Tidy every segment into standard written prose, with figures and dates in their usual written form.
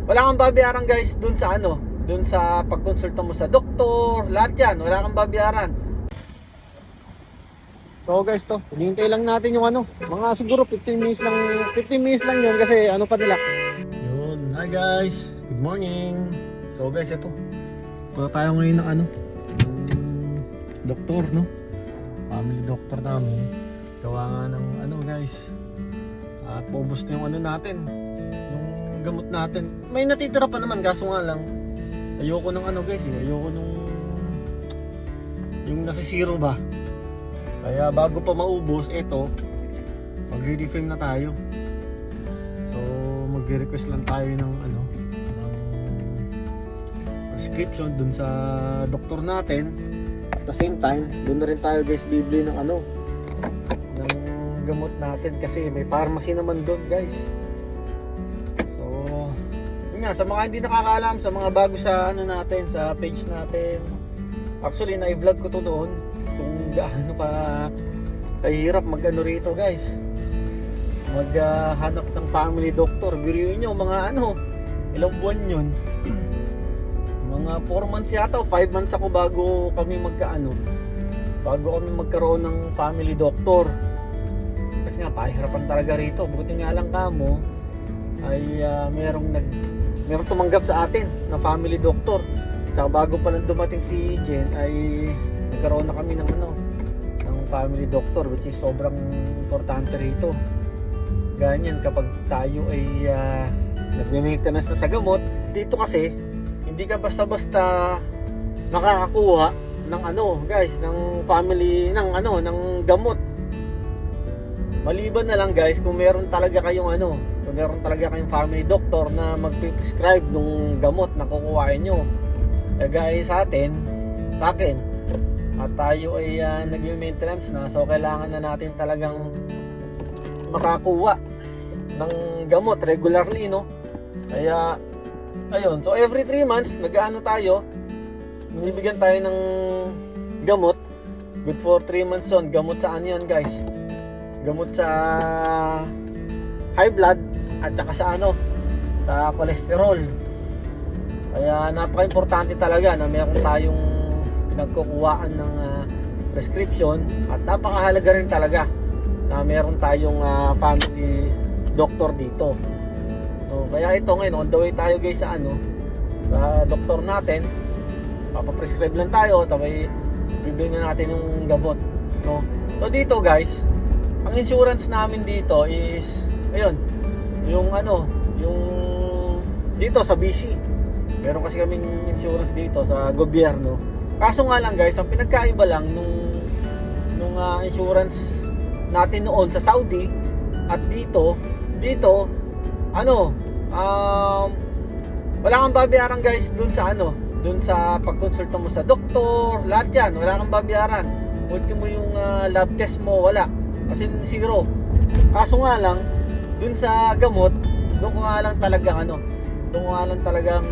Wala kang babayaran guys dun sa ano, dun sa pagkonsulta mo sa doktor, lahat yan, wala kang babayaran. So guys, to, hinihintay lang natin yung ano, mga siguro 15 minutes lang yun kasi ano pa nila. Yun, hi guys, good morning. So guys, ito, punta tayo ngayon ng ano, doktor, no? Family doctor namin. Gawa nga ng ano guys, at paubos na yung ano natin, yung gamot natin. May natitira pa naman, kaso nga lang ayoko ng ano guys ayoko nung yung nasisiro ba. Kaya bago pa maubos, ito, magre-refill na tayo. So magre-request lang tayo ng ano, ng prescription dun sa doktor natin. At the same time, dun na rin tayo guys bibili ng ano, ng gamot natin kasi may pharmacy naman dun guys. So yun nga, sa mga hindi nakakaalam, sa mga bago sa ano natin, sa page natin, actually na-vlog ko to noon kung gaano pa kahirap mag-ano rito guys, maghanap ng family doctor. Biruin nyo mga ano, ilang buwan yun mga 4 months yata o 5 months ako bago kami magkaroon ng family doctor. Kasi nga pahirapan talaga rito. Buti nga lang kamo ay merong tumanggap sa atin na family doctor. Tsaka bago pa lang dumating si Jen ay nagkaroon na kami ng ano, ng family doctor, which is sobrang importante rito. Ganyan kapag tayo ay nagme-maintenance na sa gamot. Dito kasi hindi ka basta-basta makakakuha ng ano guys, ng family, ng ano, ng gamot. Maliban na lang guys kung meron talaga kayong ano, kung meron talaga kayong family doctor na magpe-prescribe ng gamot na kukuhain nyo. Guys, sa akin at tayo ay nagme-maintenance na, so kailangan na natin talagang makakuha ng gamot regularly, no? Kaya ayun, so every 3 months nag-aano tayo, bibigyan tayo ng gamot. Good for 3 months yun. Gamot sa ano yun guys, gamot sa high blood at saka sa ano, sa cholesterol. Kaya napaka-importante talaga na meron tayong pinagkukuhaan ng prescription, at napakahalaga rin talaga na meron tayong family doctor dito. So, kaya ito ngayon, on the way tayo guys sa ano, sa doktor natin. Papaprescribe lang tayo, tapos bibili na natin yung gamot, no? So dito guys, ang insurance namin dito is ayun, yung ano, yung dito sa BC. Meron kasi kaming insurance dito sa gobyerno. Kaso nga lang guys, ang pinagkaiba lang nung insurance natin noon sa Saudi at dito ano, wala kang babayaran guys dun sa ano, dun sa pagkonsulta mo sa doktor, lahat yan, wala kang babayaran. Ultimo yung lab test mo, wala, kasi zero. Kaso nga lang, dun sa gamot, doon ko nga lang talagang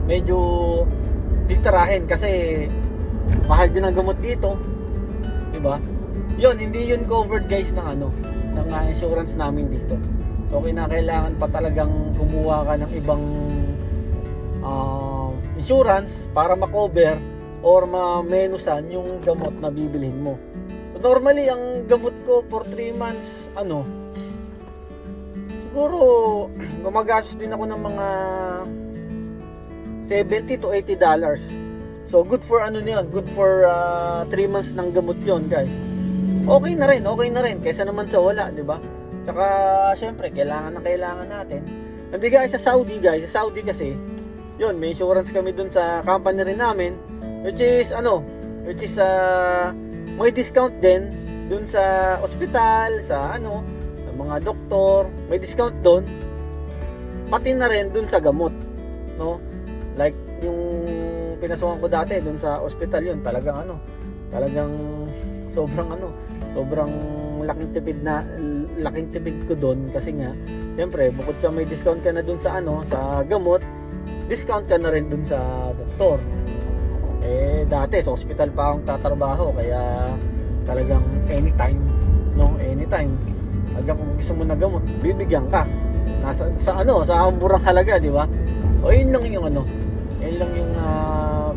medyo titirahin kasi mahal din ang gamot dito, diba? Yun, hindi yun covered guys ng ano, ng insurance namin dito. So kinakailangan pa talagang kumuha ka ng ibang insurance para ma-cover or ma-menusan yung gamot na bibilhin mo. So normally ang gamot ko for 3 months ano, siguro gumagastos din ako ng mga $70 to $80. So good for ano niyon, good for 3 months ng gamot yon guys. Okay na rin kaysa naman sa wala, di ba? Tsaka syempre kailangan natin. Hindi guys sa Saudi kasi yun, may insurance kami dun sa company rin namin, which is may discount din dun sa ospital, sa ano, sa mga doktor, may discount dun, pati na rin dun sa gamot, no? Like yung pinasukan ko dati dun sa ospital, yun talagang sobrang laking tipid ko doon kasi nga siyempre bukod sa may discount ka na doon sa ano, sa gamot, discount ka na rin doon sa doktor. Dati sa ospital pa akong tatrabaho, kaya talagang anytime hanggang kung gusto mo na gamot, bibigyan ka nasa sa murang halaga, di ba? O yun lang yung yun lang yung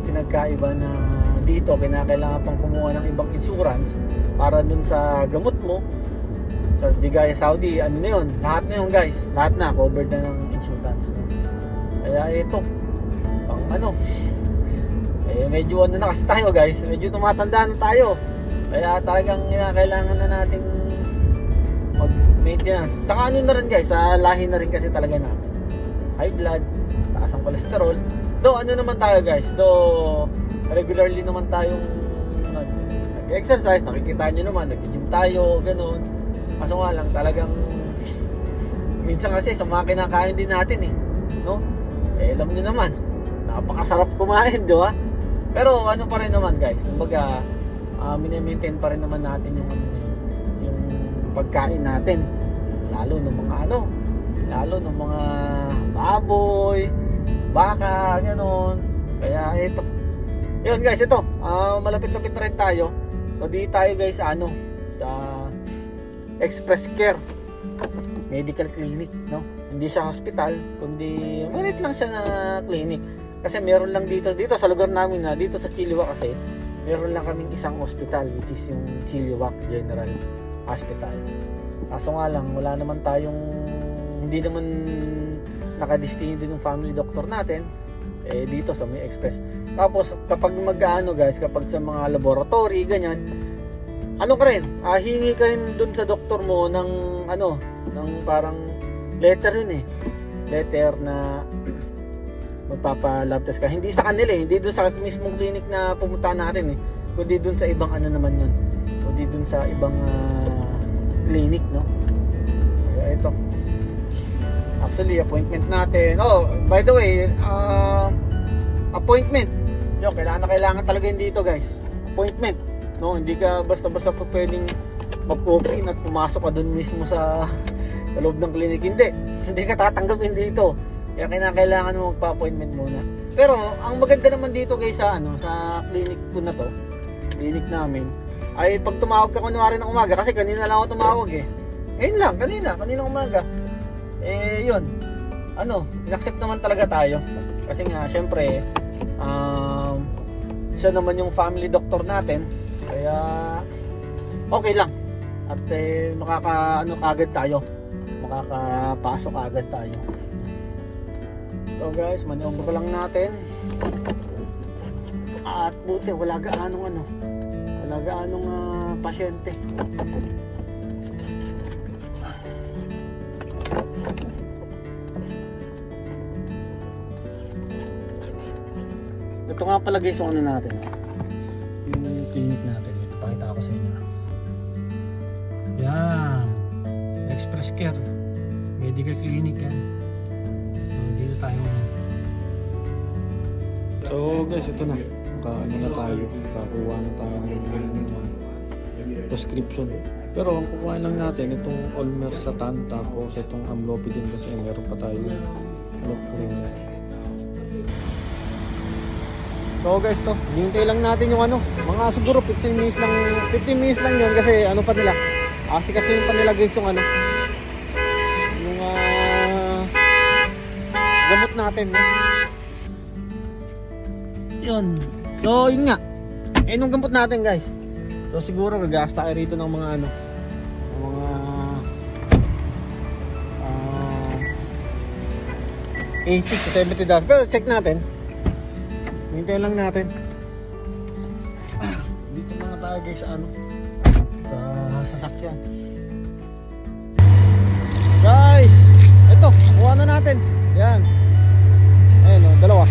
pinagkaiba na dito kinakailangan pang kumuha ng ibang insurance para dun sa gamot mo sa Digaya Saudi, na yun, lahat na yun guys, lahat na covered na ng insurance, no? Kaya ito pang medyo na kasi tayo guys, medyo tumatanda na tayo, kaya talagang kailangan na nating mag maintenance. Tsaka na rin guys, sa lahi na rin kasi talaga namin, high blood, taas ang cholesterol. Naman tayo guys, regularly naman tayong nag-exercise, nakikita nyo naman, nag-gym tayo, ganun. Kaso nga lang, talagang minsan kasi sa mga kinakain din natin no? Alam nyo naman, napakasarap kumain, di ba? Pero pa rin naman guys, kumbaga mini-maintain pa rin naman natin yung pagkain natin, lalo ng mga baboy, baka, gano'n. Kaya ito, yun guys, ito malapit-lapit na rin tayo. So di tayo guys sa Express Care Medical Clinic, no? Hindi siya hospital, kundi maliit lang siya na clinic. Kasi meron lang dito sa lugar namin, dito sa Chilliwack kasi, meron lang kaming isang hospital, which is yung Chilliwack General Hospital. Kaso nga lang, hindi naman nakadestiny din yung family doctor natin dito sa may Express. Tapos kapag guys, kapag sa mga laboratory ganyan, hingi ka rin dun sa doktor mo ng ng parang letter yun letter na magpapa-lab test ka. Hindi sa kanila hindi dun sa mismong clinic na pumunta natin kundi dun sa ibang naman yun, kundi dun sa ibang clinic, no? Kaya ito, actually appointment natin, by the way, appointment yun, kailangan talaga yun dito guys, appointment, no? Hindi ka basta-basta pwedeng mag-walk-in at pumasok ka dun mismo sa loob ng clinic. Hindi ka tatanggapin dito, kaya kailangan mo magpa-appointment muna. Pero ang maganda naman dito guys sa clinic ko na to, clinic namin, ay pag tumawag ka kunwari ng umaga, kasi kanina lang ako tumawag ngayon lang, kanina umaga, yun, in-accept naman talaga tayo kasi nga syempre siya naman yung family doctor natin, kaya okay lang at makakapasok agad tayo. So guys, manobra lang natin at buti wala gaanong pasyente. Ito nga pala guys yung natin, yung clinic natin. Ipakita ko sa inyo. Yan, Express Care Medical Clinic yan. Dito tayo ngayon. So guys, ito na. Na tayo, kakuha na tayo ng prescription. Pero ang kukuha lang natin itong Olmesartan, tapos itong Amlopidine kasi meron pa tayo So guys, hintay lang natin yung mga siguro 15 minutes lang yun kasi pa nila, kasi yung pa nila guys yung yung gamot natin, no? Yun. So yun nga, nung gamot natin guys, so siguro gagasta kayo rito ng mga $80 to $70. Pero check natin, hintayin lang natin. Dito mga tayo guys sa sasakyan. Guys, ito, kuha na natin. Yan, ayun dalawa.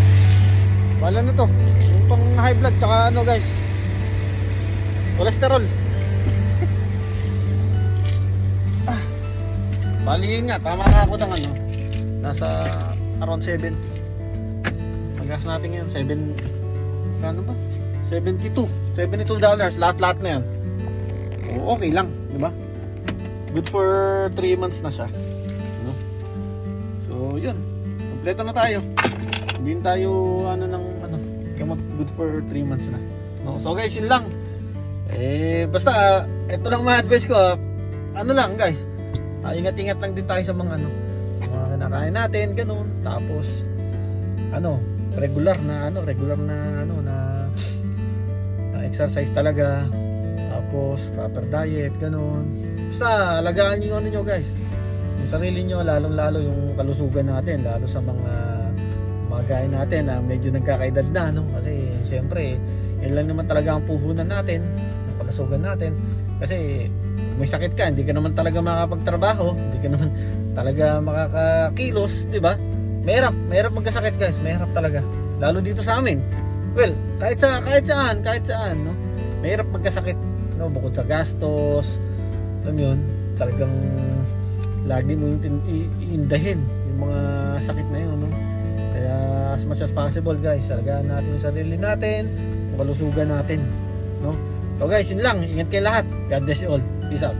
Wala na to, yung pang high blood tsaka guys, cholesterol. Bali yun nga, tama na ako ng nasa around 7. Magas natin ngayon 72 lahat na yan. Okay lang, di ba? Good for 3 months na siya, no? So yun, kompleto na tayo. Hindi tayo good for 3 months na, no? So guys, yun lang. Basta ito lang mga advice ko, lang guys, ingat-ingat lang din tayo sa mga nakain natin, ganun. Tapos regular na exercise talaga. Tapos proper diet, ganun. Basta alagaan niyo nyo guys, yung sarili nyo, lalong lalo yung kalusugan natin, lalo sa mga gaya natin na medyo nagkakaedad na, no? Kasi syempre yun lang naman talaga ang puhunan natin, ang kalusugan natin. Kasi kung may sakit ka, hindi ka naman talaga makakapagtrabaho, hindi ka naman talaga makakakilos, di ba? Mahirap magkasakit guys, mahirap talaga. Lalo dito sa amin. Well, kahit saan, no? Mahirap magkasakit, no? Bukod sa gastos, alam yun, talagang lagi mo yung iindahin yung mga sakit na yun, no? Kaya as much as possible guys, alagaan natin yung sarili natin, yung kalusugan natin, no? So guys, yun lang. Ingat kayo lahat. God bless you all. Peace out.